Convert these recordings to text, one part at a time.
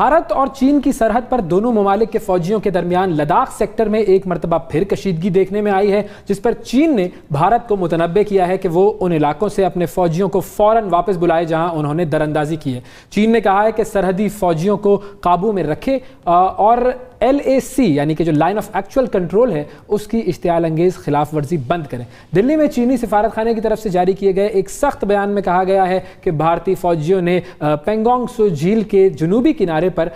بھارت اور چین کی سرحد پر دونوں ممالک کے فوجیوں کے درمیان لداخ سیکٹر میں ایک مرتبہ پھر کشیدگی دیکھنے میں آئی ہے، جس پر چین نے بھارت کو متنبع کیا ہے کہ وہ ان علاقوں سے اپنے فوجیوں کو فوراً واپس بلائے جہاں انہوں نے دراندازی کی ہے۔ چین نے کہا ہے کہ سرحدی فوجیوں کو قابو میں رکھے اور LAC یعنی کہ جو لائن آف ایکچوئل کنٹرول ہے اس کی اشتعال انگیز خلاف ورزی بند کریں۔ دلی میں چینی سفارت خانے کی طرف سے جاری کیے گئے ایک سخت بیان میں کہا گیا ہے کہ بھارتی فوجیوں نے پینگونگ سو جھیل کے جنوبی کنارے پر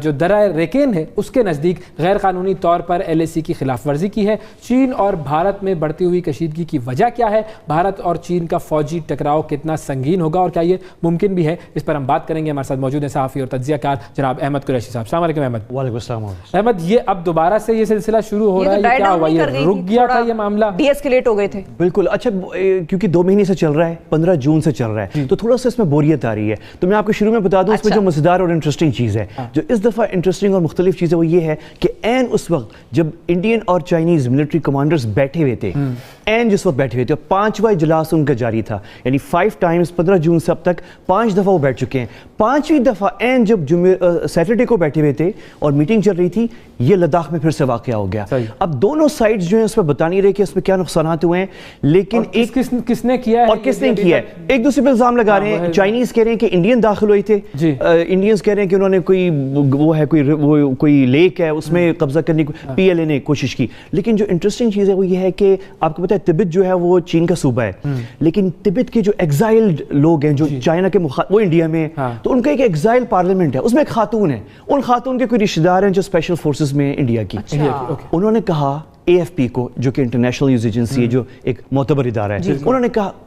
جو درہ ریکین ہے اس کے نزدیک غیر قانونی طور پر LAC کی خلاف ورزی کی ہے۔ چین اور بھارت میں بڑھتی ہوئی کشیدگی کی وجہ کیا ہے؟ بھارت اور چین کا فوجی ٹکراؤ کتنا سنگین ہوگا اور کیا یہ ممکن بھی ہے؟ اس پر ہم بات کریں گے۔ ہمارے ساتھ موجود ہیں صحافی اور تجزیہ کار جناب احمد قریشی صاحب۔ السلام علیکم احمد۔ وعلیکم السلام احمد، یہ اب دوبارہ سے یہ سلسلہ شروع ہو رہا ہے، یہ کیا ہوا؟ یہ رک گیا تھا، یہ معاملہ ڈی ایسکیلیٹ ہو گئے تھے؟ بالکل، اچھا کیونکہ 2 مہینے سے چل رہا ہے، 15 جون سے چل رہا ہے، تو تھوڑا سا اس میں بوریت آ رہی ہے۔ تو میں آپ کو شروع میں بتا دوں اس میں جو مزیدار اور انٹرسٹنگ چیز ہے، جو اس دفعہ انٹرسٹنگ اور مختلف چیز ہے، وہ یہ ہے کہ عین اس وقت جب انڈین اور چائنیز ملٹری کمانڈرز بیٹھے ہوئے تھے، عین جس وقت بیٹھے ہوئے تھے، 5واں اجلاس ان کا جاری تھا، یعنی 5 ٹائمز 15 جون سے اب تک 5 دفعہ وہ بیٹھ چکے ہیں۔ 5ویں دفعہ عین جب سیٹرڈے کو بیٹھے ہوئے تھے اور میٹنگ چل رہی تھی، یہ لداخ میں پھر سے واقعہ ہو گیا۔ اب دونوں سائڈز جو ہیں اس پہ بتا نہیں رہے کہ اس میں کیا نقصانات ہوئے ہیں، لیکن کس نے کیا ہے اور کس نے کیا ہے، ایک دوسرے پہ الزام لگا رہے ہیں۔ چائنیز کہہ رہے ہیں کہ انڈین داخل ہوئے تھے، انڈینز کہہ رہے ہیں کہ انہوں نے کوئی لیک ہے اس میں قبضہ کرنے کی PLA نے کوشش کی۔ لیکن جو انٹرسٹنگ چیز ہے وہ یہ ہے کہ آپ کو پتہ ہے تبت جو ہے وہ چین کا صوبہ ہے، لیکن تبت کے جو ایگزائلڈ لوگ ہیں جو چائنا کے وہ انڈیا میں، تو ان کا ایک ایگزائل پارلیمنٹ ہے، اس میں ایک خاتون ہے، ان خاتون کے کوئی رشتہ دار ہیں جو اسپیشل فورسز میں انڈیا کی۔ انہوں نے کہا AFP کو، جو کہ انٹرنیشنل نیوز ایجنسی ہے، جو ایک معتبر ادارہ ہے،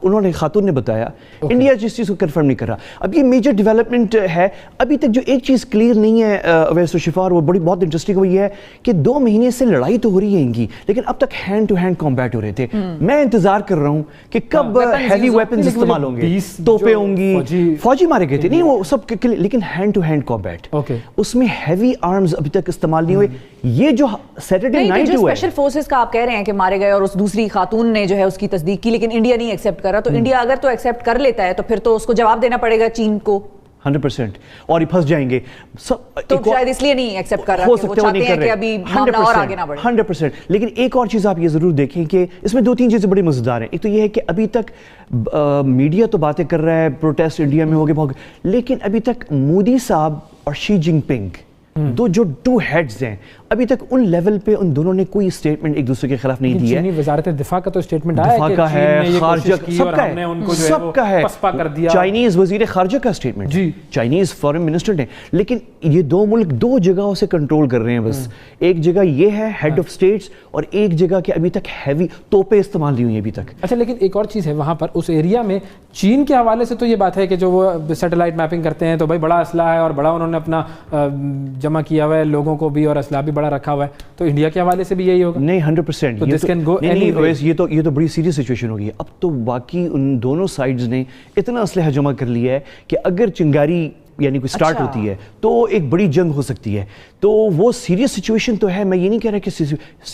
انہوں نے خاتون نے بتایا انڈیا جس چیز کو کنفرم نہیں کر رہا۔ اب یہ میجر ڈیولپمنٹ ہے، ابھی تک جو ایک چیز کلیئر نہیں ہے اویس و شفا، اور وہ بہت انٹرسٹنگ وہ یہ ہے کہ 2 مہینے سے لڑائی تو ہو رہی ہے ان کی، لیکن اب تک ہینڈ ٹو ہینڈ کمبیٹ ہو رہے تھے۔ میں انتظار کر رہا ہوں کہ کب ہیوی ویپنز استعمال ہوں گے، توپیں ہوں گی، فوجی مارے گئے تھے، نہیں وہ سب، لیکن ہینڈ ٹو ہینڈ کمبیٹ، اس میں ہیوی آرمز ابھی تک استعمال نہیں ہوئے۔ یہ جو سیٹرڈے نائٹ ہوا ہے، اسپیشل فورسز کا آپ کہہ رہے ہیں کہ مارے گئے اور اس دوسری خاتون نے جو ہے اس کی تصدیق کی، لیکن انڈیا نہیں ایکسیپٹ کر رہا، تو انڈیا اگر تو ایکسیپٹ کر لیتا ہے تو پھر تو اس کو جواب دینا پڑے گا چین کو 100%، اور یہ پھنس جائیں گے۔ تو شاید اس لیے نہیں ایکسیپٹ کر رہا کہ وہ چاہتے ہیں کہ ابھی معاملہ اور آگے نہ بڑھے۔ 100%۔ لیکن ایک اور چیز آپ یہ ضرور دیکھیں کہ اس میں 2-3 چیزیں بڑی مزیدار ہیں۔ ایک تو یہ ہے کہ ابھی تک میڈیا تو باتیں کر رہا ہے، پروٹیسٹ انڈیا میں ہو گئے، لیکن ابھی تک مودی صاحب اور شی جن پنگ جو 2 ہیڈز ہیں، ابھی تک ان لیول پہ ان دونوں نے کوئی اسٹیٹمنٹ ایک دوسرے کے خلاف نہیں دیا ہے۔ وزارت دفاع کا تو اسٹیٹمنٹ آیا ہے کہ چین نے خارجہ سب کا ہے، پسپا کر دیا، چائنیز وزیر خارجہ کا اسٹیٹمنٹ، چائنیز فارن منسٹر نے۔ لیکن یہ 2 ملک 2 جگہوں سے کنٹرول کر رہے ہیں بس، ایک جگہ یہ ہے ہیڈ آف اسٹیٹس، اور ایک جگہ کہ ابھی تک ہیوی توپیں استعمال نہیں ہوئی ابھی تک۔ اچھا، لیکن ایک اور چیز ہے وہاں پر اس ایریا میں چین کے حوالے سے تو یہ بات ہے کہ جو وہ سیٹلائٹ میپنگ کرتے ہیں تو بھائی بڑا اسلحہ ہے اور بڑا انہوں نے اپنا جمع کیا ہوا ہے، لوگوں کو بھی اور اسلحہ بھی بڑا رکھا ہوا ہے، تو انڈیا کے حوالے سے بھی یہی ہوگا؟ نہیں، 100%۔ یہ تو بڑی سیریس سچویشن ہوگی اب تو۔ باقی ان دونوں سائڈز نے اتنا اسلحہ جمع کر لیا ہے کہ اگر چنگاری یعنی کوئی سٹارٹ ہوتی ہے تو ایک بڑی جنگ ہو سکتی ہے، تو وہ سیریس سچویشن تو ہے۔ میں یہ نہیں کہہ رہا کہ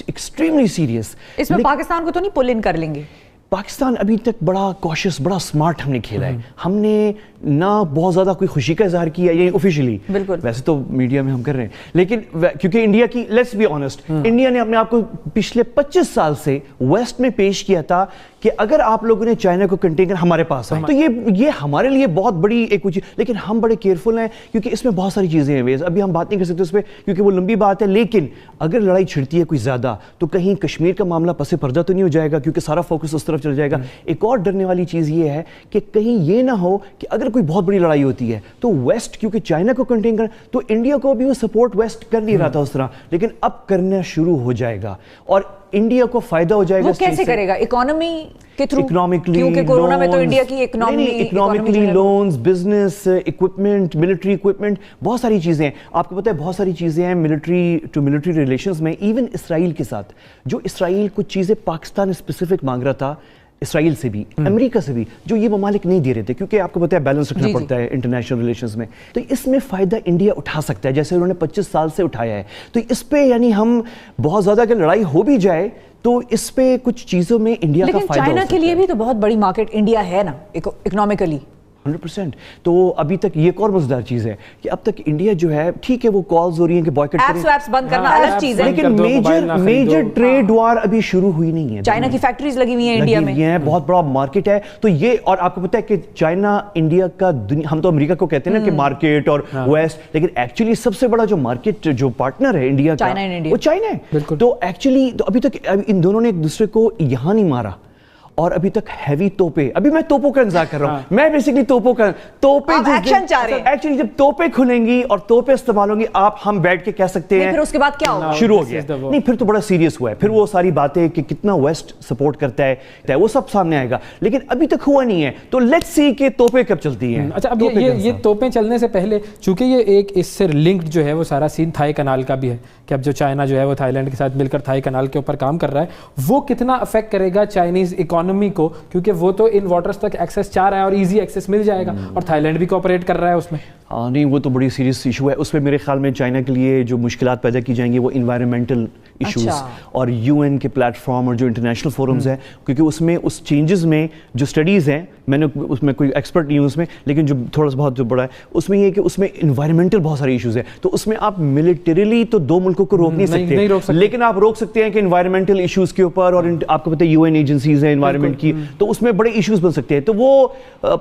ایکسٹریملی سیریس۔ اس میں پاکستان کو تو نہیں پل ان کر لیں گے؟ پاکستان ابھی تک بڑا کوشش، بڑا سمارٹ ہم نے کھیلا ہے۔ ہم نے نہ بہت زیادہ کوئی خوشی کا اظہار کیا، یعنی آفیشیلی، ویسے تو میڈیا میں ہم کر رہے ہیں، لیکن کیونکہ انڈیا کی، لیٹس بی آنیسٹ، انڈیا نے اپنے آپ کو پچھلے 25 سال سے ویسٹ میں پیش کیا تھا کہ اگر آپ لوگوں نے چائنا کو کنٹین کر ہمارے پاس آئے تو یہ ہمارے لیے بہت بڑی ایک چیز، لیکن ہم بڑے کیئرفل ہیں کیونکہ اس میں بہت ساری چیزیں ہیں، ابھی ہم بات نہیں کر سکتے اس پہ کیونکہ وہ لمبی بات ہے۔ لیکن اگر لڑائی چھڑتی ہے کوئی زیادہ تو کہیں کشمیر کا معاملہ پس پردہ تو نہیں ہو جائے گا، کیونکہ سارا فوکس اس طرف چل جائے گا۔ ایک اور ڈرنے والی چیز یہ ہے کہ کہیں یہ نہ ہو کہ اگر کوئی بہت بڑی لڑائی ہوتی ہے تو ویسٹ کیونکہ چائنا کو کنٹین کر، تو انڈیا کو بھی وہ سپورٹ ویسٹ کر نہیں رہا تھا اس طرح، لیکن اب کرنا شروع ہو جائے گا اور انڈیا کو فائدہ ہو جائے گا۔ وہ کیسے کرے گا؟ اکنامی کے تھرو؟ اکنامکلی، کیونکہ کورونا میں تو انڈیا کی economically loans, business, equipment, military equipment, بہت ساری چیزیں ہیں۔ آپ کو پتہ ہے بہت ساری چیزیں ہیں ملٹری ٹو ملٹری ریلیشنز میں، ایون اسرائیل کے ساتھ، جو اسرائیل کچھ چیزیں پاکستان اسپیسیفک مانگ رہا تھا، اسرائیل سے بھی، امریکہ سے بھی، جو یہ ممالک نہیں دے رہے تھے، کیونکہ آپ کو پتہ ہے بیلنس رکھنا پڑتا ہے انٹرنیشنل ریلیشنز میں، تو اس میں فائدہ انڈیا اٹھا سکتا ہے جیسے انہوں نے 25 سال سے اٹھایا ہے۔ تو اس پہ یعنی ہم بہت زیادہ اگر لڑائی ہو بھی جائے تو اس پہ کچھ چیزوں میں انڈیا کا فائدہ ہو سکتا ہے۔ لیکن چائنا کے لیے بھی تو بہت بڑی مارکیٹ انڈیا ہے نا اکنامکلی۔ 100%. تو ابھی تک یہ ایک اور مزیدار چیز ہے کہ اب تک انڈیا جو ہے ٹھیک ہے وہ کالز ہو رہی ہیں کہ بوائکٹ کریں, ایپس ویپس بند کرنا الگ چیز ہے, لیکن میجر ٹریڈ وار ابھی شروع ہوئی نہیں ہے. چائنا کی فیکٹریز لگی ہوئی ہیں انڈیا میں, بہت بڑا مارکیٹ ہے. تو یہ, اور آپ کو پتا ہے کہ چائنا انڈیا کا ہم تو امریکہ کو کہتے ہیں نا کہ مارکیٹ اور ویسٹ, لیکن ایکچولی سب سے بڑا جو مارکیٹ جو پارٹنر ہے انڈیا کا وہ چائنا ہے. تو ایکچولی تو ابھی تک ان دونوں نے ایک دوسرے کو یہاں نہیں مارا, اور ابھی تک ہیوی توپے, ابھی میں توپوں کا انتظار کر رہا ہوں. میں بیسیکلی توپوں کا ایکشن چاہ رہے ہیں. ایکچولی جب توپیں کھلیں گی اور توپیں استعمال ہوں گی, آپ ہم بیٹھ کے کہہ سکتے ہیں پھر اس کے بعد کیا ہوگا, شروع ہو گیا. نہیں پھر تو بڑا سیریس ہوا ہے, پھر وہ ساری باتیں کہ کتنا ویسٹ سپورٹ کرتا ہے وہ سب سامنے آئے گا, لیکن ابھی تک ہوا نہیں ہے. تو لیٹس سی کہ توپیں کب چلتی ہیں. اچھا, اب یہ توپیں چلنے سے پہلے, چونکہ یہ ایک اس سے لنکڈ جو ہے وہ سارا سین تھائی کنال کا بھی ہے, کہ اب جو چائنا جو ہے وہ تھائی لینڈ کے ساتھ مل کر تھائی کنال کے اوپر کام کر رہا ہے, وہ کتنا افیکٹ کرے گا چائنیز اکانومی کو, کیونکہ وہ تو ان واٹرز تک ایکسیس چاہ رہا ہے اور ایزی ایکسیس مل جائے گا, اور تھائی لینڈ بھی کوآپریٹ کر رہا ہے اس میں. ہاں نہیں, وہ تو بڑی سیریس ایشو ہے. اس پہ میرے خیال میں چائنا کے لیے جو مشکلات پیدا کی جائیں گی وہ انوائرمنٹل ایشوز اور یو این کے پلیٹ فارم اور جو انٹرنیشنل فورمز ہیں, کیونکہ اس میں اس چینجز میں جو اسٹڈیز ہیں, میں نے اس میں کوئی ایکسپرٹ نہیں ہوں اس میں, لیکن جو تھوڑا سا بہت جو بڑا ہے اس میں یہ ہے کہ اس میں انوائرمنٹل بہت سارے ایشوز ہیں. تو اس میں آپ ملٹریلی تو دو ملکوں کو روک نہیں سکتے, لیکن آپ روک سکتے ہیں کہ انوائرمنٹل ایشوز کے اوپر, اور آپ کو پتہ ہے یو این ایجنسیز ہیں انوائرمنٹ کی, تو اس میں بڑے ایشوز بن سکتے ہیں. تو وہ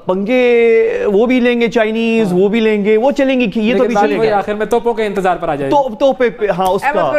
پنگے وہ بھی لیں گے چائنیز, وہ بھی لیں گے, وہ چلیں گی, یہ تو بھی چلے گا. آخر میں توپوں کے انتظار پر آ جائے تو توپے, ہاں اس کا